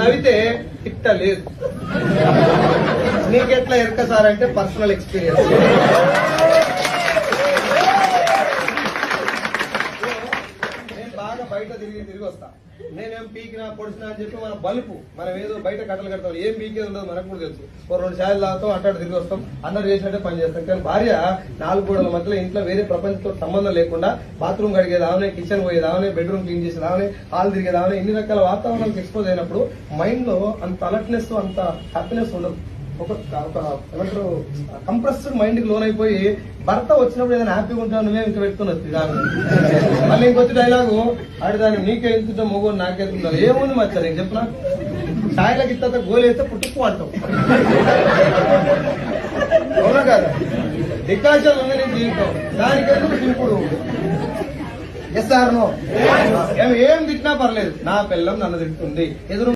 నవ్వితే తిట్టలేదు. నీకెట్లా ఎరక సార్ అంటే పర్సనల్ ఎక్స్పీరియన్స్. నేను బాగా బయట తిరిగి వస్తా. నేనేం పీకినా పొడిచినా అని చెప్పి మన బలుపు మనం ఏదో బయట కట్టలు కడతాం, ఏం పీకేది ఉండదు మనకు కూడా తెలుసు. ఓ 2 ఛాయలు తాగుతాం, అట్టాడు తిరిగి వస్తాం, అందరు చేసినట్టే పని చేస్తాం. కానీ భార్య 4 గోడల మధ్యలో ఇంట్లో వేరే ప్రపంచంతో సంబంధం లేకుండా బాత్రూమ్ కడిగేది ఆమెనే, కిచెన్ పోయేది ఆమెనే, బెడ్రూమ్ క్లీన్ చేసేది ఆమెనే, హాల్ తిరిగేది ఆమెనే, ఇన్ని రకాల వాతావరణానికి ఎక్స్పోజ్ అయినప్పుడు మైండ్ లో అంత అలర్ట్నెస్, అంత హ్యాపీనెస్ ఉండదు. ఒక ఏమంటారు కంప్రెస్డ్ మైండ్ కి లోన్ అయిపోయి భర్త వచ్చినప్పుడు ఏదైనా హ్యాపీగా ఉంటాను నువ్వే ఇంకా పెట్టుకుని వస్తుంది. మళ్ళీ ఇంకొచ్చి డైలాగు ఆడిదాన్ని నీకే ఎంతుంటా మొగోడు నాకెళ్తుందా ఏముంది మచ్చా నీకు చెప్పిన ఛాయలకి ఇత్త గోలేస్తే పుట్టుకు అంటావు. అవునా కాదా? డికాషన్ ఉంది నీ జీవితం, దానికెందుకు ఇప్పుడు ఎస్ ఆర్ నో? ఏం తిట్టినా పర్లేదు, నా పిల్లం నన్ను తింటుంది ఎదురు